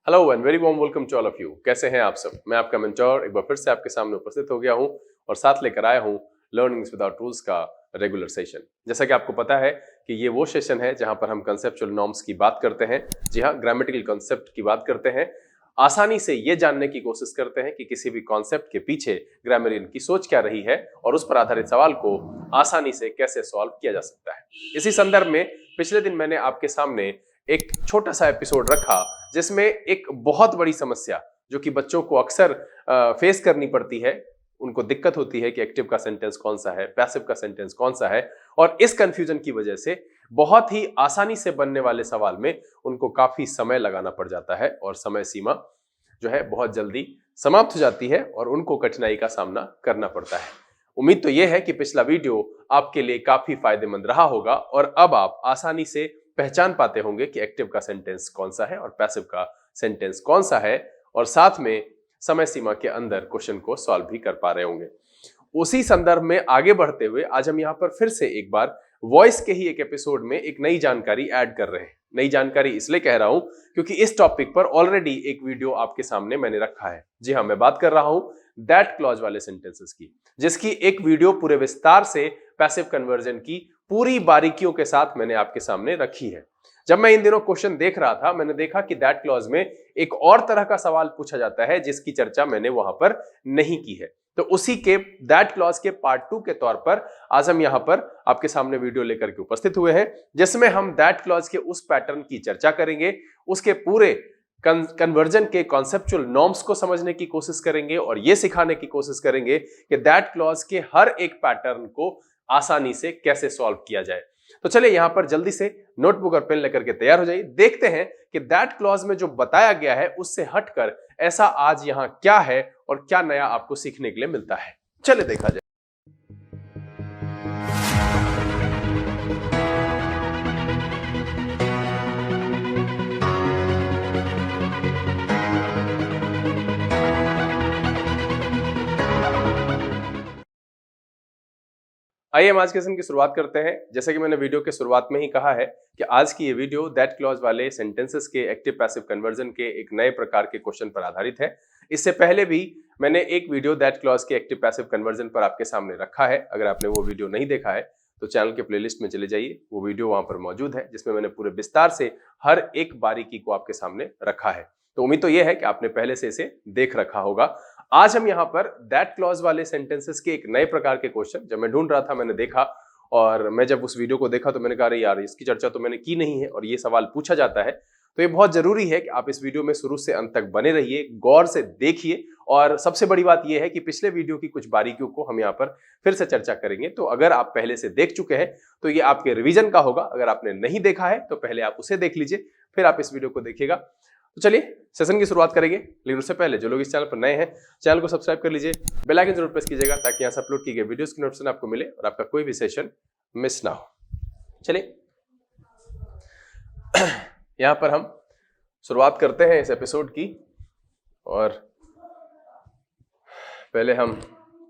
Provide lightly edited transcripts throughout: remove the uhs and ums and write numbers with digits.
Hello and very warm welcome to all of you. कैसे हैं आप सब? मैं आपका मेंटोर एक बार फिर से आपके सामने उपस्थित हो गया हूं और साथ लेकर आया हूं लर्निंग्स विदाउट रूल्स का रेगुलर सेशन। जैसा कि आपको पता है कि ये वो सेशन है जहां पर हम कंसेप्चुअल नॉर्म्स की बात करते हैं। जी हाँ, ग्रामेटिकल कॉन्सेप्ट की बात करते हैं। आसानी से ये जानने की कोशिश करते हैं कि किसी भी कॉन्सेप्ट के पीछे ग्रामरियन की सोच क्या रही है और उस पर आधारित सवाल को आसानी से कैसे सॉल्व किया जा सकता है। इसी संदर्भ में पिछले दिन मैंने आपके सामने एक छोटा सा एपिसोड रखा जिसमें एक बहुत बड़ी समस्या जो कि बच्चों को अक्सर फेस करनी पड़ती है, उनको दिक्कत होती है कि एक्टिव का सेंटेंस कौन सा है, पैसिव का सेंटेंस कौन सा है, और इस कंफ्यूजन की वजह से बहुत ही आसानी से बनने वाले सवाल में उनको काफी समय लगाना पड़ जाता है और समय सीमा जो है बहुत जल्दी समाप्त हो जाती है और उनको कठिनाई का सामना करना पड़ता है। उम्मीद तो यह है कि पिछला वीडियो आपके लिए काफी फायदेमंद रहा होगा और अब आप आसानी से पहचान पाते होंगे कि एक्टिव का सेंटेंस कौन सा है और पैसिव का सेंटेंस कौन सा है, और साथ में समय सीमा के अंदर क्वेश्चन को सॉल्व भी कर पा रहे होंगे। उसी संदर्भ में आगे बढ़ते हुए आज हम यहां पर फिर से एक बार वॉइस के ही एक एपिसोड में एक नई जानकारी ऐड कर रहे हैं। नई जानकारी इसलिए कह रहा हूं क्योंकि इस टॉपिक पर ऑलरेडी एक वीडियो आपके सामने मैंने रखा है। जी हां, मैं बात कर रहा हूं दैट क्लॉज वाले सेंटेंसेस की, जिसकी एक वीडियो पूरे विस्तार से पैसिव कन्वर्जन की पूरी बारीकियों के साथ मैंने आपके सामने रखी है। जब मैं इन दिनों क्वेश्चन देख रहा था, मैंने देखा कि दैट क्लॉज में एक और तरह का सवाल पूछा जाता है जिसकी चर्चा मैंने वहां पर नहीं की है। तो उसी के दैट क्लॉज के पार्ट 2 के तौर पर आज हम यहां पर आपके सामने वीडियो लेकर के उपस्थित हुए हैं, जिसमें हम दैट क्लॉज के उस पैटर्न की चर्चा करेंगे, उसके पूरे कन्वर्जन के कॉन्सेप्चुअल नॉर्म्स को समझने की कोशिश करेंगे और यह सिखाने की कोशिश करेंगे कि दैट क्लॉज के हर एक पैटर्न को आसानी से कैसे सॉल्व किया जाए। तो चलिए यहां पर जल्दी से नोटबुक और पेन लेकर के तैयार हो जाइए। देखते हैं कि दैट क्लॉज में जो बताया गया है उससे हटकर ऐसा आज यहां क्या है और क्या नया आपको सीखने के लिए मिलता है। चलिए देखा जाए। आइए हम आज के सेशन की शुरुआत करते हैं। जैसे कि मैंने वीडियो के शुरुआत में ही कहा है कि आज की ये वीडियो दैट क्लॉज वाले सेंटेंसेस के एक्टिव पैसिव कन्वर्जन के एक नए प्रकार के क्वेश्चन पर आधारित है। इससे पहले भी मैंने एक वीडियो दैट क्लॉज के एक्टिव पैसिव कन्वर्जन पर आपके सामने रखा है। अगर आपने वो वीडियो नहीं देखा है तो चैनल के प्लेलिस्ट में चले जाइए, वो वीडियो वहां पर मौजूद है जिसमें मैंने पूरे विस्तार से हर एक बारीकी को आपके सामने रखा है। तो उम्मीद तो यह है कि आपने पहले से इसे देख रखा होगा। आज हम यहाँ पर दैट क्लॉज वाले सेंटेंसेस के एक नए प्रकार के क्वेश्चन, जब मैं ढूंढ रहा था मैंने देखा, और मैं जब उस वीडियो को देखा तो मैंने कहा अरे यार, इसकी चर्चा तो मैंने की नहीं है और ये सवाल पूछा जाता है। तो ये बहुत जरूरी है कि आप इस वीडियो में शुरू से अंत तक बने रहिए, गौर से देखिए, और सबसे बड़ी बात यह है कि पिछले वीडियो की कुछ बारीकियों को हम यहाँ पर फिर से चर्चा करेंगे। तो अगर आप पहले से देख चुके हैं तो ये आपके रिवीजन का होगा, अगर आपने नहीं देखा है तो पहले आप उसे देख लीजिए, फिर आप इस वीडियो को देखिएगा। तो चलिए सेशन की शुरुआत करेंगे, लेकिन उससे पहले जो लोग इस चैनल पर नए हैं, चैनल को सब्सक्राइब कर लीजिए, बेल आइकन जरूर प्रेस कीजिएगा ताकि यहाँ से अपलोड की गई वीडियोस की नोटिफिकेशन आपको मिले और आपका कोई भी सेशन मिस ना हो। चलिए यहाँ पर हम शुरुआत करते हैं इस एपिसोड की, और पहले हम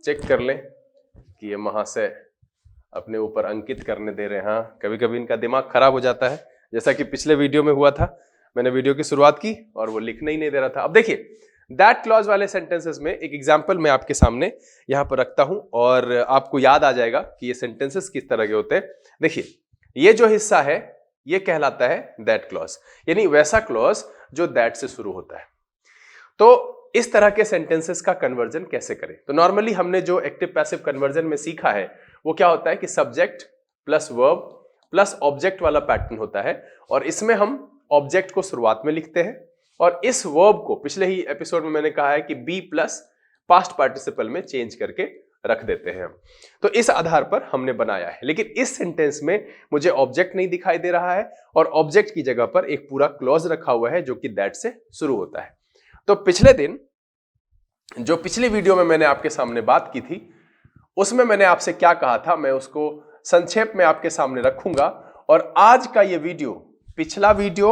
चेक कर लें कि ये महाशय अपने ऊपर अंकित करने दे रहे हैं। हाँ, कभी कभी इनका दिमाग खराब हो जाता है, जैसा कि पिछले वीडियो में हुआ था। मैंने वीडियो की शुरुआत की और वो लिखने ही नहीं दे रहा था। अब देखिए, दैट क्लॉज वाले सेंटेंसेस में एक एग्जांपल मैं आपके सामने यहां पर रखता हूं और आपको याद आ जाएगा कि ये सेंटेंसेस किस तरह के होते हैं। देखिए, ये जो हिस्सा है ये कहलाता है दैट क्लॉज, यानी वैसा क्लॉज जो दैट से शुरू होता है। तो इस तरह के सेंटेंसेस का कन्वर्जन कैसे करें? तो नॉर्मली हमने जो एक्टिव पैसिव कन्वर्जन में सीखा है वो क्या होता है कि subject plus verb plus object वाला पैटर्न होता है, और इसमें हम ऑब्जेक्ट को शुरुआत में लिखते हैं और इस वर्ब को पिछले ही एपिसोड में मैंने कहा है कि बी प्लस पास्ट पार्टिसिपल में चेंज करके रख देते हैं। तो इस आधार पर हमने बनाया है, लेकिन इस सेंटेंस में मुझे ऑब्जेक्ट नहीं दिखाई दे रहा है और ऑब्जेक्ट की जगह पर एक पूरा क्लॉज रखा हुआ है जो कि दैट से शुरू होता है। तो पिछले दिन जो पिछली वीडियो में मैंने आपके सामने बात की थी उसमें मैंने आपसे क्या कहा था, मैं उसको संक्षेप में आपके सामने रखूंगा, और आज का ये वीडियो, पिछला वीडियो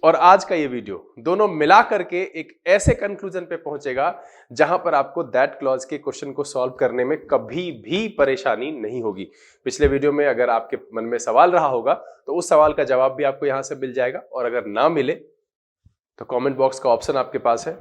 और आज का ये वीडियो दोनों मिला करके एक ऐसे कंक्लूजन पे पहुंचेगा जहां पर आपको दैट क्लॉज के क्वेश्चन को सॉल्व करने में कभी भी परेशानी नहीं होगी। पिछले वीडियो में अगर आपके मन में सवाल रहा होगा तो उस सवाल का जवाब भी आपको यहां से मिल जाएगा, और अगर ना मिले तो कमेंट बॉक्स का ऑप्शन आपके पास है,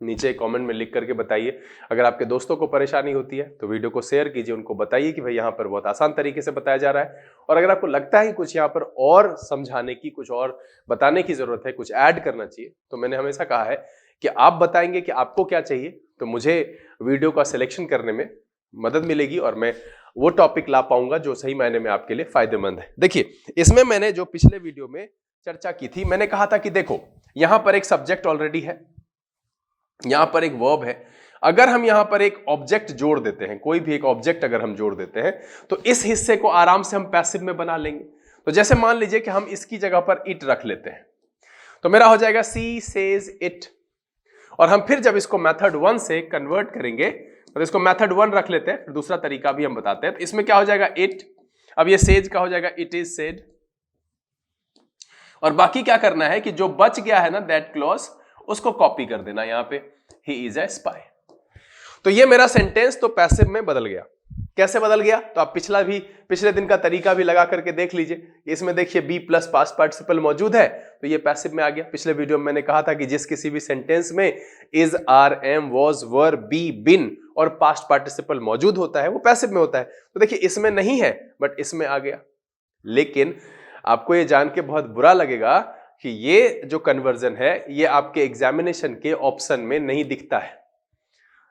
नीचे कमेंट में लिख करके बताइए। अगर आपके दोस्तों को परेशानी होती है तो वीडियो को शेयर कीजिए, उनको बताइए कि भाई यहाँ पर बहुत आसान तरीके से बताया जा रहा है। और अगर आपको लगता है कि कुछ यहाँ पर और समझाने की, कुछ और बताने की जरूरत है, कुछ ऐड करना चाहिए, तो मैंने हमेशा कहा है कि आप बताएंगे कि आपको क्या चाहिए, तो मुझे वीडियो का सिलेक्शन करने में मदद मिलेगी और मैं वो टॉपिक ला पाऊंगा जो सही मायने में आपके लिए फायदेमंद है। देखिए, इसमें मैंने जो पिछले वीडियो में चर्चा की थी, मैंने कहा था कि देखो यहां पर एक सब्जेक्ट ऑलरेडी है, यहां पर एक वर्ब है। अगर हम यहां पर एक ऑब्जेक्ट जोड़ देते हैं, कोई भी एक ऑब्जेक्ट अगर हम जोड़ देते हैं, तो इस हिस्से को आराम से हम पैसिव में बना लेंगे। तो जैसे मान लीजिए कि हम इसकी जगह पर इट रख लेते हैं, तो मेरा हो जाएगा सी सेज इट। और हम फिर जब इसको मेथड 1 से कन्वर्ट करेंगे, तो इसको मेथड 1 रख लेते हैं, फिर दूसरा तरीका भी हम बताते हैं। तो इसमें क्या हो जाएगा, इट। अब ये सेज का हो जाएगा इट इज सेड। और बाकी क्या करना है कि जो बच गया है ना दैट क्लॉज, उसको कॉपी कर देना यहां पे, ही इज ए स्पाई। तो ये मेरा सेंटेंस तो पैसिव में बदल गया। कैसे बदल गया, तो आप पिछले दिन का तरीका भी लगा करके देख लीजिए। इसमें देखिए बी प्लस पास्ट पार्टिसिपल मौजूद है, तो ये पैसिव में आ गया। पिछले वीडियो में मैंने कहा था कि जिस किसी भी सेंटेंस में is, are, am, was, were, be, been और पास्ट पार्टिसिपल मौजूद होता है वो पैसिव में होता है। तो देखिए इसमें नहीं है बट इसमें आ गया। लेकिन आपको ये जान के बहुत बुरा लगेगा कि ये जो कन्वर्जन है ये आपके एग्जामिनेशन के ऑप्शन में नहीं दिखता है।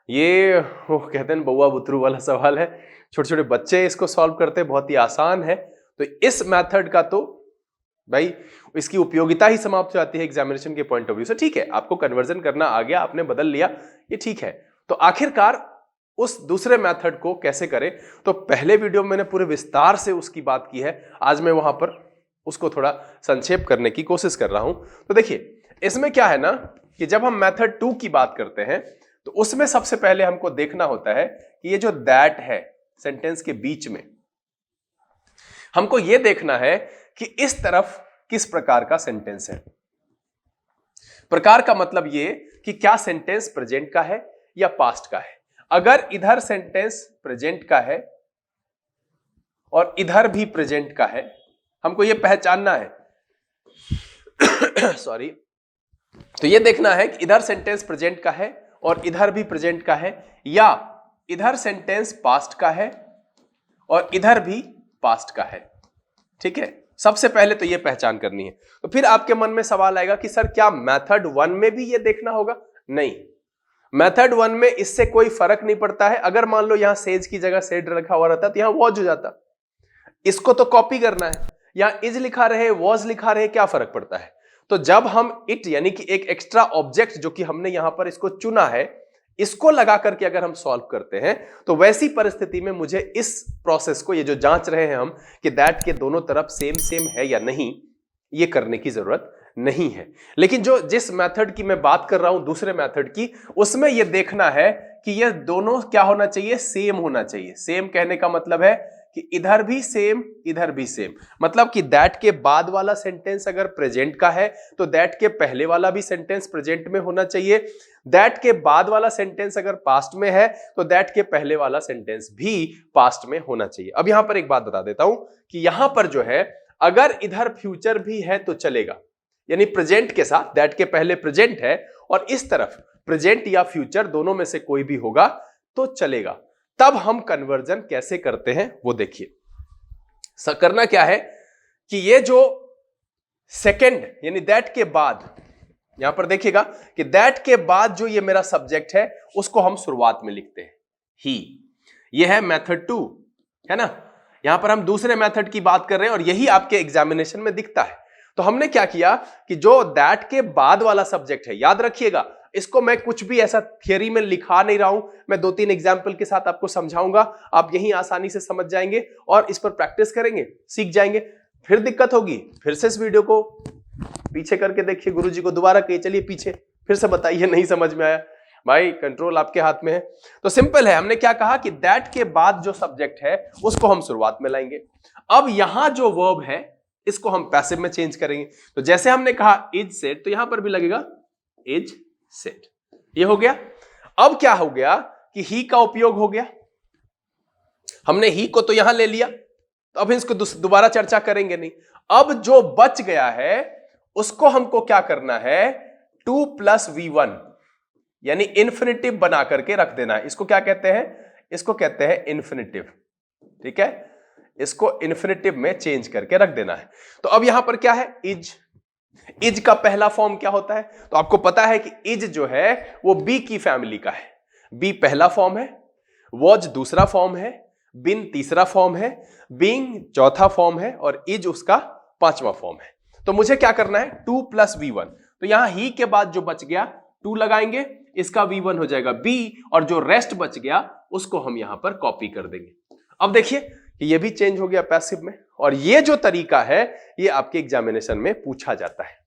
ये वो कहते हैं बउआ बुतरू वाला सवाल है, छोटे छोटे बच्चे इसको सॉल्व करते हैं, बहुत ही आसान है। तो इस मेथड का तो भाई इसकी उपयोगिता ही समाप्त हो जाती है एग्जामिनेशन के पॉइंट ऑफ व्यू से। ठीक है, आपको कन्वर्जन करना आ गया, आपने बदल लिया, ये ठीक है। तो आखिरकार उस दूसरे मेथड को कैसे करें, तो पहले वीडियो में मैंने पूरे विस्तार से उसकी बात की है। आज मैं वहां पर उसको थोड़ा संक्षेप करने की कोशिश कर रहा हूं। तो देखिए इसमें क्या है ना कि जब हम मेथड 2 की बात करते हैं तो उसमें सबसे पहले हमको देखना होता है कि ये जो दैट है सेंटेंस के बीच में, हमको ये देखना है कि इस तरफ किस प्रकार का सेंटेंस है। प्रकार का मतलब ये कि क्या सेंटेंस प्रेजेंट का है या पास्ट का है। अगर इधर सेंटेंस प्रेजेंट का है और इधर भी प्रेजेंट का है, हमको ये पहचानना है सॉरी। तो ये देखना है कि इधर सेंटेंस प्रेजेंट का है और इधर भी प्रेजेंट का है, या इधर सेंटेंस पास्ट का है और इधर भी पास्ट का है। ठीक है, सबसे पहले तो ये पहचान करनी है। तो फिर आपके मन में सवाल आएगा कि सर क्या मेथड 1 में भी ये देखना होगा? नहीं, मेथड 1 में इससे कोई फर्क नहीं पड़ता है। अगर मान लो यहां सेज की जगह सेड रखा हुआ रहता तो यहां वॉज हो जाता। इसको तो कॉपी करना है, यहां इज लिखा रहे, वॉज लिखा रहे, क्या फर्क पड़ता है। तो जब हम इट यानी कि एक एक्स्ट्रा ऑब्जेक्ट जो कि हमने यहां पर इसको चुना है, इसको लगा करके अगर हम सॉल्व करते हैं, तो वैसी परिस्थिति में मुझे इस प्रोसेस को, ये जो जांच रहे हैं हम कि दैट के दोनों तरफ सेम सेम है या नहीं, ये करने की जरूरत नहीं है। लेकिन जिस मेथड की मैं बात कर रहा हूं, दूसरे मेथड की, उसमें यह देखना है कि ये दोनों क्या होना चाहिए, सेम होना चाहिए। सेम कहने का मतलब है कि इधर भी सेम इधर भी सेम, मतलब कि दैट के बाद वाला सेंटेंस अगर प्रेजेंट का है तो दैट के पहले वाला भी सेंटेंस प्रेजेंट में होना चाहिए। दैट के बाद वाला सेंटेंस अगर पास्ट में है तो दैट के पहले वाला सेंटेंस भी पास्ट में होना चाहिए। अब यहां पर एक बात बता देता हूं कि यहां पर जो है, अगर इधर फ्यूचर भी है तो चलेगा, यानी प्रेजेंट के साथ दैट के पहले प्रेजेंट है और इस तरफ प्रेजेंट या फ्यूचर दोनों में से कोई भी होगा तो चलेगा। तब हम कन्वर्जन कैसे करते हैं वो देखिए। करना क्या है कि ये जो सेकंड यानी दैट के बाद, यहां पर देखिएगा कि दैट के बाद जो ये मेरा सब्जेक्ट है उसको हम शुरुआत में लिखते हैं ही। ये है मेथड 2, है ना। यहां पर हम दूसरे मेथड की बात कर रहे हैं और यही आपके एग्जामिनेशन में दिखता है। तो हमने क्या किया कि जो दैट के बाद वाला सब्जेक्ट है, याद रखिएगा, इसको मैं कुछ भी ऐसा थियरी में लिखा नहीं रहा हूं, मैं 2-3 एग्जाम्पल के साथ आपको समझाऊंगा, आप यही आसानी से समझ जाएंगे और इस पर प्रैक्टिस करेंगे, सीख जाएंगे। फिर दिक्कत होगी, फिर से इस वीडियो को पीछे करके देखिए, गुरुजी को दोबारा कहिए चलिए पीछे, फिर से बताइए नहीं समझ में आया। भाई कंट्रोल आपके हाथ में है। तो सिंपल है, हमने क्या कहा कि दैट के बाद जो सब्जेक्ट है उसको हम शुरुआत में लाएंगे। अब यहां जो वर्ब है इसको हम पैसिव में चेंज करेंगे। तो जैसे हमने कहा इज सेड, तो यहां पर भी लगेगा इज सेड। ये हो गया। अब क्या हो गया कि ही का उपयोग हो गया। हमने ही को तो यहां ले लिया, तो अब इसको दोबारा चर्चा करेंगे नहीं। अब जो बच गया है उसको हमको क्या करना है 2 प्लस V1 यानी इन्फिनिटिव बना करके रख देना है। इसको क्या कहते हैं? इसको कहते हैं इन्फिनिटिव। ठीक है, इसको इन्फिनिटिव में चेंज करके रख देना है। तो अब यहां पर क्या है? इज का पहला फॉर्म क्या होता है? तो आपको पता है कि इज जो है वो बी की फैमिली का है। बी पहला फॉर्म है, वॉज दूसरा फॉर्म है, बिन तीसरा फॉर्म है, बीइंग चौथा फॉर्म है और इज उसका पांचवा फॉर्म है। तो मुझे क्या करना है? 2 प्लस V1। तो यहां ही के बाद जो बच गया 2 लगाएंगे, इसका V1 हो जाएगा B और जो रेस्ट बच गया उसको हम यहां पर कॉपी कर देंगे। अब देखिए कि ये भी चेंज हो गया पैसिव में, और ये जो तरीका है ये आपके एग्जामिनेशन में पूछा जाता है।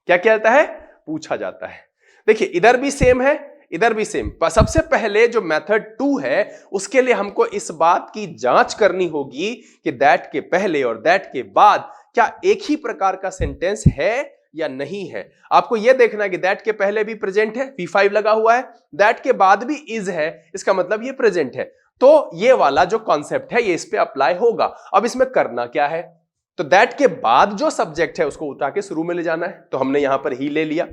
क्या कहता है? पूछा जाता है। देखिए इधर भी सेम है, इधर भी सेम। सबसे पहले जो मेथड 2 है उसके लिए हमको इस बात की जांच करनी होगी कि दैट के पहले और दैट के बाद क्या एक ही प्रकार का सेंटेंस है या नहीं है। आपको यह देखना है कि दैट के पहले भी प्रेजेंट है, V5 लगा हुआ है, दैट के बाद भी इज है, इसका मतलब ये प्रेजेंट है। तो ये वाला जो कॉन्सेप्ट है ये इस पे अप्लाई होगा। अब इसमें करना क्या है? तो दैट के बाद जो सब्जेक्ट है उसको उठा के शुरू में ले जाना है, तो हमने यहां पर ही ले लिया।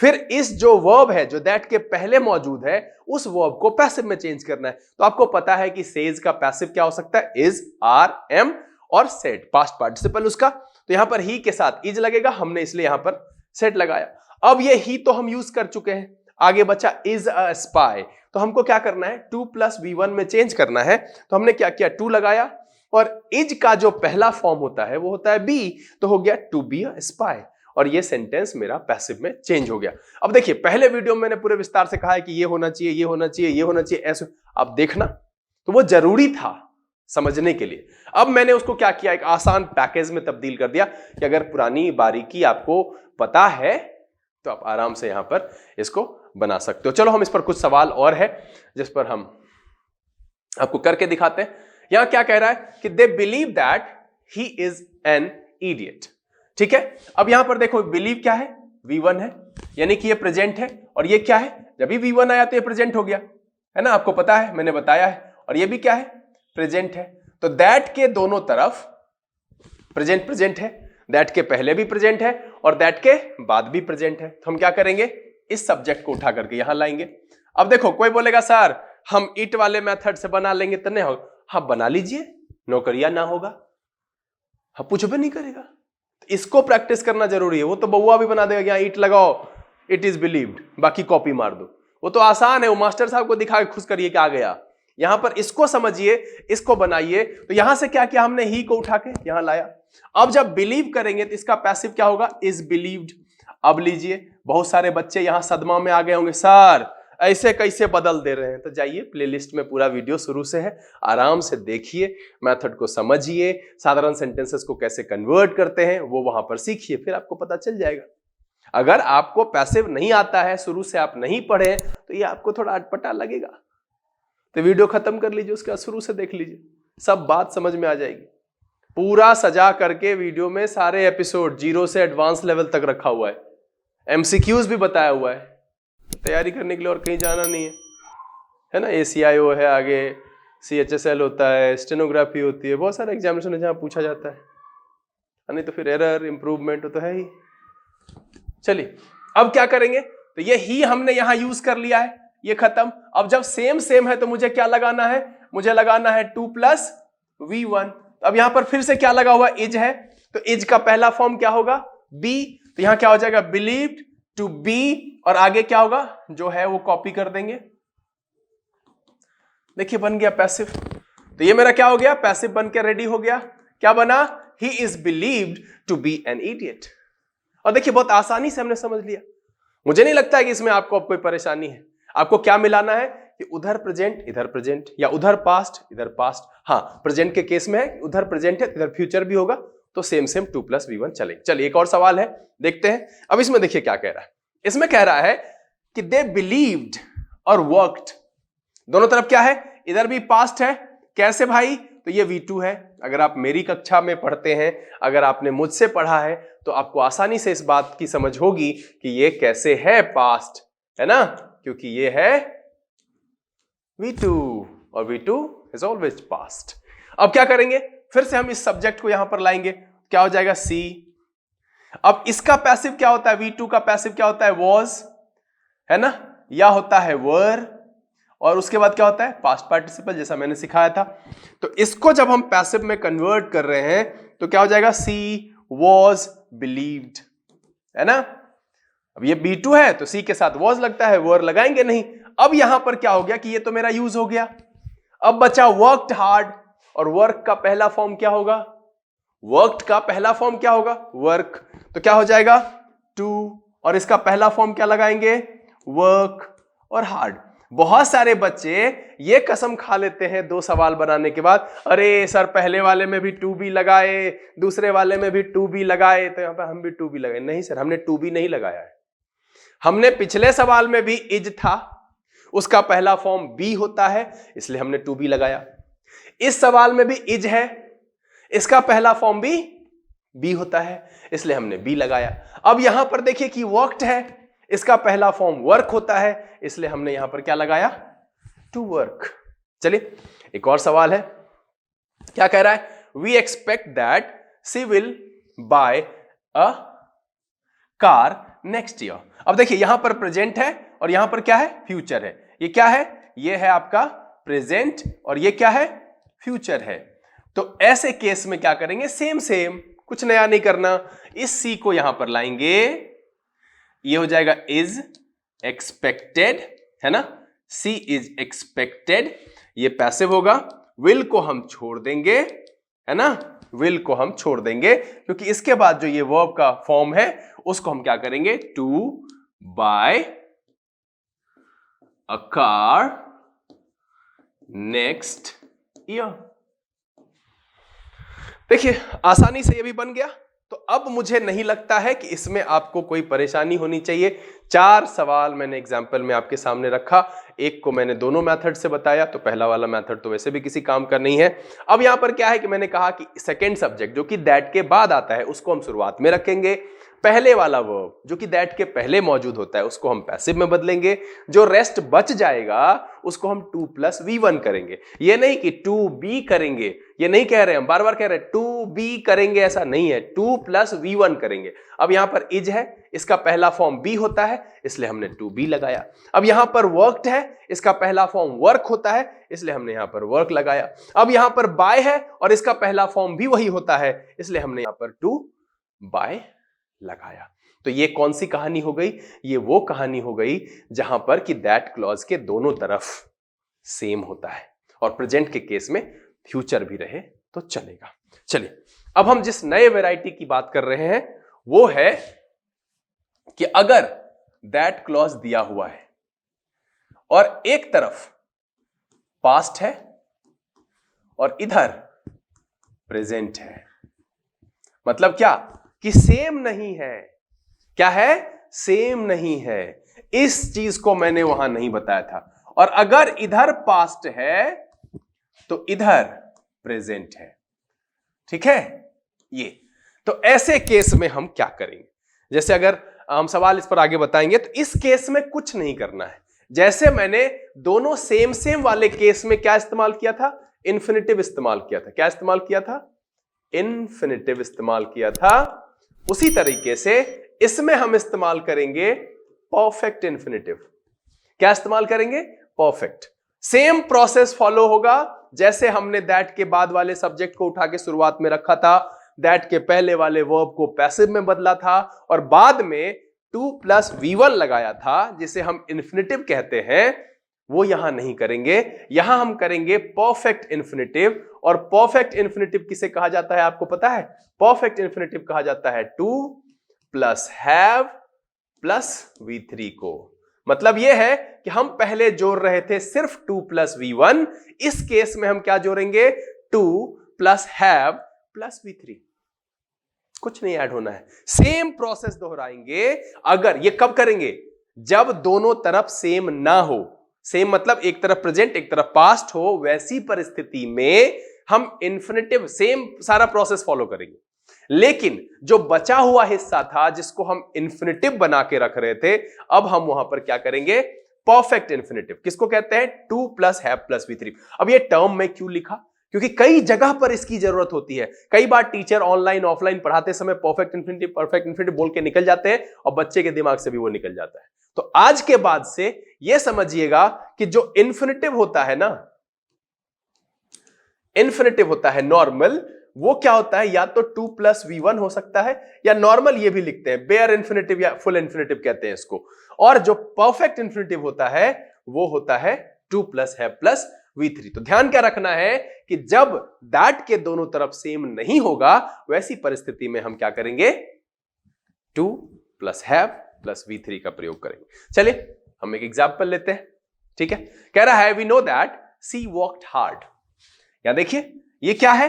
फिर इस जो वर्ब है जो दैट के पहले मौजूद है उस वर्ब को पैसिव में चेंज करना है। तो आपको पता है कि सेज का पैसिव क्या हो सकता है? इज, आर, एम और सेड, पास्ट पार्टिसिपल उसका। तो यहां पर ही के साथ इज लगेगा, हमने इसलिए यहां पर सेड लगाया। अब ये ही तो हम यूज कर चुके हैं, आगे बचा इज अ स्पाई। तो हमको क्या करना है? 2 प्लस V1 में चेंज करना है। तो हमने क्या किया? 2 लगाया और इज का जो पहला फॉर्म होता है वो होता है बी, तो हो गया टू बी अ स्पाई और ये सेंटेंस मेरा पैसिव में चेंज हो गया। अब देखिए पहले वीडियो में मैंने पूरे विस्तार से कहा है कि ये होना चाहिए, ये होना चाहिए, ये होना चाहिए, ऐसे आप देखना, तो वो जरूरी था समझने के लिए। अब मैंने उसको क्या किया? एक आसान पैकेज में तब्दील कर दिया कि अगर पुरानी बारीकी आपको पता है तो आप आराम से यहां पर इसको बना सकते हो। चलो हम इस पर कुछ सवाल और है जिस पर हम आपको करके दिखाते हैं। यहां क्या कह रहा है कि they believe that he is an idiot. ठीक है, अब यहां पर देखो बिलीव क्या है? V1 है, यानी कि ये प्रेजेंट है, और ये क्या है? जब भी V1 आया तो ये प्रेजेंट हो गया, है ना, आपको पता है, मैंने बताया है। और ये भी क्या है? प्रेजेंट है। तो दैट के दोनों तरफ प्रेजेंट प्रेजेंट है, दैट के पहले भी प्रेजेंट है और दैट के बाद भी प्रेजेंट है। तो हम क्या करेंगे? इस सब्जेक्ट को उठा करके यहां लाएंगे। अब देखो कोई बोलेगा सर हम इट वाले मेथड से बना लेंगे तो नहीं होगा। हाँ बना लीजिए, नौकरिया ना होगा, हाँ कुछ भी नहीं करेगा। इसको प्रैक्टिस करना जरूरी है। वो तो बउआ भी बना देगा, यहाँ ईट लगाओ, इट इज बिलीव्ड, बाकी कॉपी मार दो। वो तो आसान है, वो मास्टर साहब को दिखा के खुश करिए कि आ गया। यहां पर इसको समझिए, इसको बनाइए। तो यहां से क्या किया हमने? ही को उठा के यहां लाया। अब जब बिलीव करेंगे तो इसका पैसिव क्या होगा? Is believed. अब लीजिए, बहुत सारे बच्चे यहां सदमा में आ गए होंगे, सर ऐसे कैसे बदल दे रहे हैं। तो जाइए प्लेलिस्ट में पूरा वीडियो शुरू से है, आराम से देखिए, मेथड को समझिए, साधारण सेंटेंसेस को कैसे कन्वर्ट करते हैं वो वहां पर सीखिए, फिर आपको पता चल जाएगा। अगर आपको पैसिव नहीं आता है, शुरू से आप नहीं पढ़े, तो ये आपको थोड़ा अटपटा लगेगा। तो वीडियो खत्म कर लीजिए, उसके बाद शुरू से देख लीजिए, सब बात समझ में आ जाएगी। पूरा सजा करके वीडियो में सारे एपिसोड 0 से एडवांस लेवल तक रखा हुआ है, MCQs भी बताया हुआ है। तैयारी करने के लिए और कहीं जाना नहीं है ना। ACIO है, आगे CHSL होता है, स्टेनोग्राफी होती है, बहुत सारे एग्जामिनेशन है जहां पूछा जाता है, नहीं तो फिर एरर इंप्रूवमेंट तो है ही। चलिए अब क्या करेंगे? तो ये ही हमने यहां यूज कर लिया है, ये खत्म। अब जब सेम सेम है तो मुझे क्या लगाना है? मुझे लगाना है 2 प्लस V1। अब यहां पर फिर से क्या लगा हुआ? इज है, तो इज का पहला फॉर्म क्या होगा? बी। तो यहां क्या हो जाएगा? बिलीव्ड टू बी, और आगे क्या होगा? जो है वो कॉपी कर देंगे। देखिए बन गया पैसिव। तो ये मेरा क्या हो गया? पैसिव बन के रेडी हो गया। क्या बना? He is believed to be an idiot. और देखिए बहुत आसानी से हमने समझ लिया। मुझे नहीं लगता है कि इसमें आपको अब कोई परेशानी है। आपको क्या मिलाना है कि उधर प्रेजेंट इधर प्रेजेंट, या उधर पास्ट इधर पास्ट। हाँ प्रेजेंट के केस में है, उधर प्रेजेंट है इधर फ्यूचर भी होगा, तो सेम सेम 2 प्लस V1 चलेगा। चलिए एक और सवाल है, देखते हैं। अब इसमें देखिए क्या कह रहा है। इसमें कह रहा है कि दे बिलीव्ड और वर्कड, दोनों तरफ क्या है? इधर भी पास्ट है। कैसे भाई? तो ये V2 है। अगर आप मेरी कक्षा में पढ़ते हैं, अगर आपने मुझसे पढ़ा है, तो आपको आसानी से इस बात की समझ होगी कि ये कैसे है पास्ट, है ना, क्योंकि ये है V2 और V2 is always past। अब क्या करेंगे? फिर से हम इस सब्जेक्ट को यहां पर लाएंगे, क्या हो जाएगा? C, अब इसका पैसिव क्या होता है, V2 का पैसिव क्या होता है, was, है ना, या होता है were, और उसके बाद क्या होता है पास्ट पार्टिसिपल, जैसा मैंने सिखाया था। तो इसको जब हम पैसिव में कन्वर्ट कर रहे हैं तो क्या हो जाएगा, सी was believed, है ना। अब ये B2 है तो सी के साथ was लगता है, were लगाएंगे नहीं। अब यहां पर क्या हो गया कि ये तो मेरा यूज हो गया। अब बचा वर्कड हार्ड, और वर्क का पहला फॉर्म क्या होगा, वर्कड का पहला फॉर्म क्या होगा, वर्क, तो क्या हो जाएगा टू, और इसका पहला फॉर्म क्या लगाएंगे, वर्क और हार्ड। बहुत सारे बच्चे ये कसम खा लेते हैं 2 सवाल बनाने के बाद, अरे सर पहले वाले में भी टू बी लगाए, दूसरे वाले में भी टू बी लगाए, तो यहां पर हम भी टू बी लगाए। नहीं सर, हमने टू बी नहीं लगाया है। हमने पिछले सवाल में भी इज था, उसका पहला फॉर्म बी होता है, इसलिए हमने टू बी लगाया। इस सवाल में भी इज है, इसका पहला फॉर्म भी बी होता है, इसलिए हमने बी लगाया। अब यहां पर देखिए कि वर्कड है, इसका पहला फॉर्म वर्क होता है, इसलिए हमने यहां पर क्या लगाया, टू वर्क। चलिए एक और सवाल है, क्या कह रहा है, we expect that she will buy a car next year. अब देखिए यहां पर प्रेजेंट है और यहां पर क्या है, फ्यूचर है। ये क्या है, ये है आपका प्रेजेंट और ये क्या है, फ्यूचर है। तो ऐसे केस में क्या करेंगे, सेम सेम, कुछ नया नहीं करना। इस सी को यहां पर लाएंगे, ये हो जाएगा इज एक्सपेक्टेड, है ना, सी इज एक्सपेक्टेड, ये पैसिव होगा। विल को हम छोड़ देंगे, है ना, विल को हम छोड़ देंगे, क्योंकि इसके बाद जो ये वर्ब का फॉर्म है उसको हम क्या करेंगे, to buy a car next year. देखिए आसानी से ये भी बन गया। तो अब मुझे नहीं लगता है कि इसमें आपको कोई परेशानी होनी चाहिए। 4 सवाल मैंने एग्जाम्पल में आपके सामने रखा, एक को मैंने दोनों मेथड से बताया, तो पहला वाला मेथड तो वैसे भी किसी काम का नहीं है। अब यहां पर क्या है कि मैंने कहा कि सेकंड सब्जेक्ट जो कि दैट के बाद आता है उसको हम शुरुआत में रखेंगे, पहले वाला वर्ब जो कि दैट के पहले मौजूद होता है उसको हम पैसिव में बदलेंगे, जो रेस्ट बच जाएगा उसको हम 2 + V1 करेंगे। ये नहीं कि 2B करेंगे, ये नहीं कह रहे, हम बार बार कह रहे हैं 2B करेंगे, ऐसा नहीं है, 2 + V1 करेंगे। अब यहां पर इज है, इसका पहला फॉर्म बी होता है, इसलिए हमने 2B लगाया। अब यहां पर वर्कड है, इसका पहला फॉर्म वर्क होता है, इसलिए हमने यहां पर वर्क लगाया। अब यहां पर बाय है और इसका पहला फॉर्म भी वही होता है, इसलिए हमने यहां पर 2 बाय लगाया। तो ये कौन सी कहानी हो गई, ये वो कहानी हो गई जहां पर कि दैट क्लॉज के दोनों तरफ सेम होता है और प्रेजेंट के केस में फ्यूचर भी रहे तो चलेगा। चलिए अब हम जिस नए वैरायटी की बात कर रहे हैं वो है कि अगर दैट क्लॉज दिया हुआ है और एक तरफ पास्ट है और इधर प्रेजेंट है, मतलब क्या कि सेम नहीं है। क्या है, सेम नहीं है। इस चीज को मैंने वहां नहीं बताया था। और अगर इधर पास्ट है तो इधर प्रेजेंट है, ठीक है ये। तो ऐसे केस में हम क्या करेंगे, जैसे अगर हम सवाल इस पर आगे बताएंगे, तो इस केस में कुछ नहीं करना है। जैसे मैंने दोनों सेम सेम वाले केस में क्या इस्तेमाल किया था, इन्फिनिटिव इस्तेमाल किया था। क्या इस्तेमाल किया था, इन्फिनिटिव इस्तेमाल किया था। उसी तरीके से इसमें हम इस्तेमाल करेंगे परफेक्ट इन्फिनिटिव। क्या इस्तेमाल करेंगे, परफेक्ट। सेम प्रोसेस फॉलो होगा जैसे हमने दैट के बाद वाले सब्जेक्ट को उठा के शुरुआत में रखा था, दैट के पहले वाले वर्ब को पैसिव में बदला था और बाद में 2 + V1 लगाया था जिसे हम इन्फिनिटिव कहते हैं। वो यहां नहीं करेंगे, यहां हम करेंगे परफेक्ट इन्फिनिटिव। और परफेक्ट इन्फिनिटिव किसे कहा जाता है आपको पता है, परफेक्ट इन्फिनिटिव कहा जाता है 2 + have + V3 को। मतलब यह है कि हम पहले जोड़ रहे थे सिर्फ 2 + V1, इस केस में हम क्या जोड़ेंगे, 2 + have + V3। कुछ नहीं ऐड होना है, सेम प्रोसेस दोहराएंगे। अगर ये कब करेंगे, जब दोनों तरफ सेम ना हो, सेम मतलब एक तरफ प्रेजेंट एक तरफ पास्ट हो, वैसी परिस्थिति में हम इन्फिनिटिव सेम सारा प्रोसेस फॉलो करेंगे। लेकिन जो बचा हुआ हिस्सा था जिसको हम इन्फिनिटिव बना के रख रहे थे, अब हम वहां पर क्या करेंगे, परफेक्ट इन्फिनिटिव। किसको कहते हैं, 2 + have + V3। अब ये टर्म में क्यों लिखा, क्योंकि कई जगह पर इसकी जरूरत होती है। कई बार टीचर ऑनलाइन ऑफलाइन पढ़ाते समय परफेक्ट इंफिनिटिव बोल के निकल जाते हैं और बच्चे के दिमाग से भी वो निकल जाता है। तो आज के बाद से ये समझिएगा कि जो इन्फिनिटिव होता है ना, इन्फिनिटिव होता है नॉर्मल, वो क्या होता है, या तो 2 + v1 हो सकता है, या नॉर्मल ये भी लिखते हैं, बेयर इन्फिनिटिव या फुल इन्फिनिटिव कहते हैं इसको। और जो परफेक्ट इन्फिनिटिव होता है वो होता है 2 + है प्लस v3। तो ध्यान क्या रखना है कि जब दैट के दोनों तरफ सेम नहीं होगा, वैसी परिस्थिति में हम क्या करेंगे, 2 + हैव प्लस v3 का प्रयोग करेंगे। चलिए हम एक एग्जाम्पल लेते हैं। ठीक है, कह रहा है we know that she walked hard. यहां देखिए ये क्या है,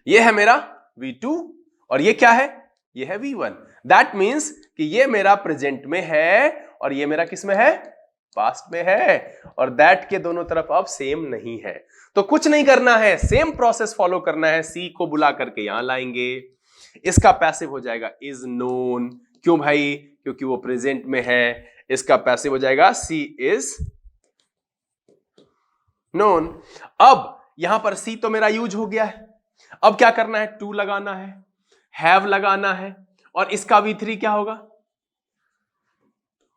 ये है मेरा v2 और ये क्या है, ये है v1। दैट मीन्स कि ये मेरा प्रेजेंट में है और ये मेरा किस में है, पास्ट में है, और दैट के दोनों तरफ अब सेम नहीं है। तो कुछ नहीं करना है, सेम प्रोसेस फॉलो करना है। सी को बुला करके यहां लाएंगे, इसका पैसिव हो जाएगा इज नोन। क्यों भाई, क्योंकि वो प्रेजेंट में है। इसका पैसिव हो जाएगा सी इज नोन। अब यहां पर सी तो मेरा यूज हो गया है, अब क्या करना है, 2 लगाना है, हैव लगाना है, और इसका v3 क्या होगा,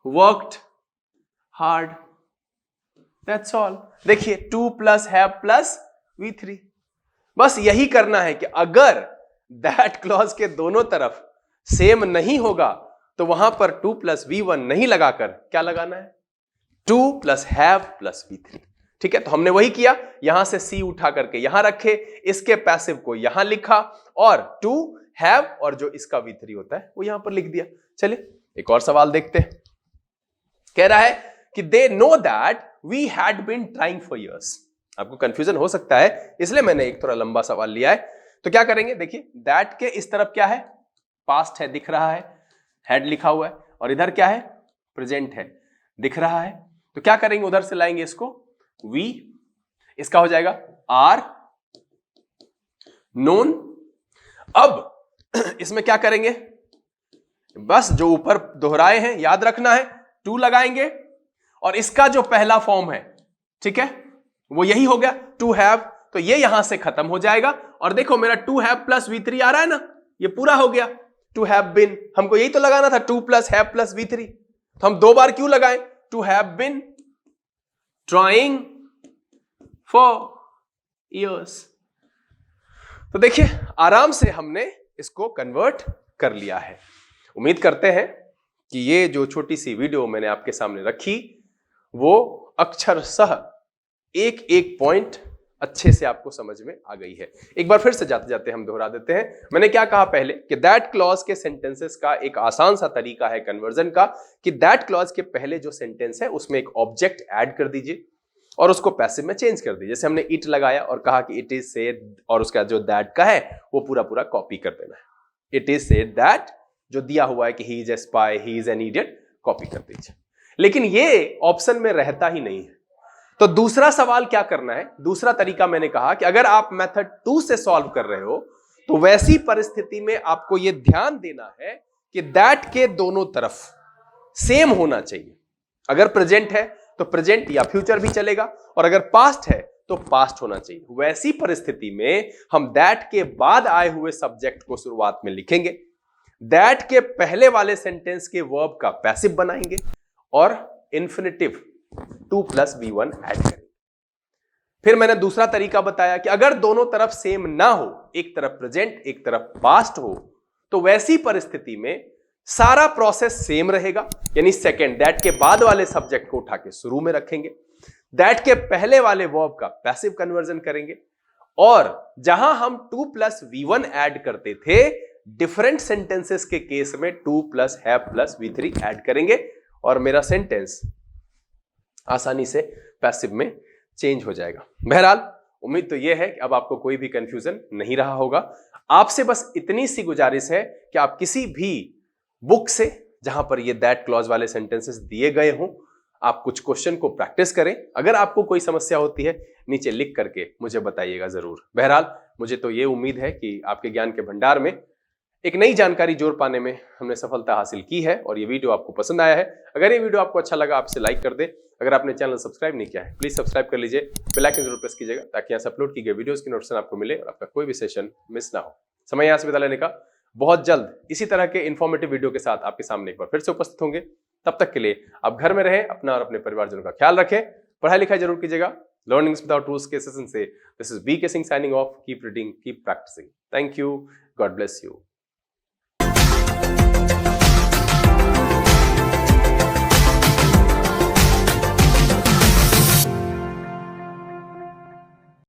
वर्कड हार्ड। That's all. देखिए 2 + हैव प्लस v3, बस यही करना है कि अगर दैट क्लॉज के दोनों तरफ सेम नहीं होगा तो वहां पर 2 + v1 नहीं लगाकर क्या लगाना है, 2 + हैव प्लस v3। ठीक है, तो हमने वही किया, यहां से सी उठा करके यहां रखे, इसके पैसिव को यहां लिखा, और 2 हैव और जो इसका v3 होता है वो यहां पर लिख दिया। चलिए एक और सवाल देखते हैं। कह रहा है कि they know that we had been trying for years. आपको कंफ्यूजन हो सकता है, इसलिए मैंने एक थोड़ा लंबा सवाल लिया है। तो क्या करेंगे, देखिए दैट के इस तरफ क्या है, पास्ट है दिख रहा है, हैड लिखा हुआ है, और इधर क्या है, प्रेजेंट है दिख रहा है। तो क्या करेंगे, उधर से लाएंगे इसको वी, इसका हो जाएगा आर नोन। अब इसमें क्या करेंगे, बस जो ऊपर दोहराए हैं याद रखना है, 2 लगाएंगे, और इसका जो पहला फॉर्म है, ठीक है, वो यही हो गया 2 हैव। तो ये यहां से खत्म हो जाएगा, और देखो मेरा 2 हैव प्लस v3 आ रहा है ना, ये पूरा हो गया। 2 हैव बीन, हमको यही तो लगाना था, 2 + हैव प्लस v3। तो हम 2 बार क्यों लगाएं, 2 have been trying for years. तो देखिए आराम से हमने इसको कन्वर्ट कर लिया है। उम्मीद करते हैं कि ये जो छोटी सी वीडियो मैंने आपके सामने रखी, वो अक्षरशः एक एक पॉइंट अच्छे से आपको समझ में आ गई है। एक बार फिर से जाते जाते हम दोहरा देते हैं। मैंने क्या कहा पहले कि दैट क्लॉज के सेंटेंसेस का एक आसान सा तरीका है कन्वर्जन का, कि दैट क्लॉज के पहले जो सेंटेंस है उसमें एक ऑब्जेक्ट ऐड कर दीजिए और उसको पैसिव में चेंज कर दीजिए। जैसे हमने इट लगाया और कहा कि इट इज सेड, और उसका जो दैट का है वो पूरा पूरा कॉपी कर देना है। इट इज सेड दैट, जो दिया हुआ है कि he is a spy, he is an idiot, copy कर दीजिए। लेकिन ये ऑप्शन में रहता ही नहीं है। तो दूसरा सवाल क्या करना है, दूसरा तरीका मैंने कहा कि अगर आप मेथड 2 से सॉल्व कर रहे हो तो वैसी परिस्थिति में आपको यह ध्यान देना है कि दैट के दोनों तरफ सेम होना चाहिए। अगर प्रेजेंट है तो प्रेजेंट या फ्यूचर भी चलेगा, और अगर पास्ट है तो पास्ट होना चाहिए। वैसी परिस्थिति में हम दैट के बाद आए हुए सब्जेक्ट को शुरुआत में लिखेंगे, दैट के पहले वाले सेंटेंस के वर्ब का पैसिव बनाएंगे, और इंफिनिटिव 2 + v1 ऐड करेंगे। फिर मैंने दूसरा तरीका बताया कि अगर दोनों तरफ सेम ना हो, एक तरफ प्रेजेंट एक तरफ पास्ट हो, तो वैसी परिस्थिति में सारा प्रोसेस सेम रहेगा। यानी सेकंड, दैट के बाद वाले सब्जेक्ट को उठा के शुरू में रखेंगे, दैट के पहले वाले वर्ब का पैसिव कन्वर्जन करेंगे, और जहां हम 2 + v1 ऐड करते थे, डिफरेंट सेंटेंसेस के केस में 2 + हैव प्लस v3 ऐड करेंगे, और मेरा सेंटेंस आसानी से पैसिव में चेंज हो जाएगा। बहरहाल उम्मीद तो यह है कि अब आपको कोई भी कंफ्यूजन नहीं रहा होगा। आपसे बस इतनी सी गुजारिश है कि आप किसी भी बुक से जहां पर ये दैट क्लॉज वाले सेंटेंसेस दिए गए हों, आप कुछ क्वेश्चन को प्रैक्टिस करें। अगर आपको कोई समस्या होती है नीचे लिख करके मुझे बताइएगा जरूर। बहरहाल मुझे तो ये उम्मीद है कि आपके ज्ञान के भंडार में एक नई जानकारी जोड़ पाने में हमने सफलता हासिल की है, और ये वीडियो आपको पसंद आया है। अगर ये वीडियो आपको अच्छा लगा, आपसे लाइक कर दे। अगर आपने चैनल सब्सक्राइब नहीं किया है प्लीज सब्सक्राइब कर लीजिए, बेल आइकन जरूर प्रेस कीजिएगा ताकि यहाँ से अपलोड की गई वीडियोस की नोटिफिकेशन आपको मिले और आपका कोई भी सेशन मिस ना हो। समय यहाँ से विदा लेने का, बहुत जल्द इसी तरह के इन्फॉर्मेटिव वीडियो के साथ आपके सामने एक बार फिर से उपस्थित होंगे। तब तक के लिए आप घर में रहें, अपना और अपने परिवारजनों का ख्याल रखें, पढ़ाई लिखाई जरूर कीजिएगा। लर्निंग्स विदाउट रूल्स के सेशन से this is B K Singh signing off. Keep reading, keep practising. Thank you, God bless you.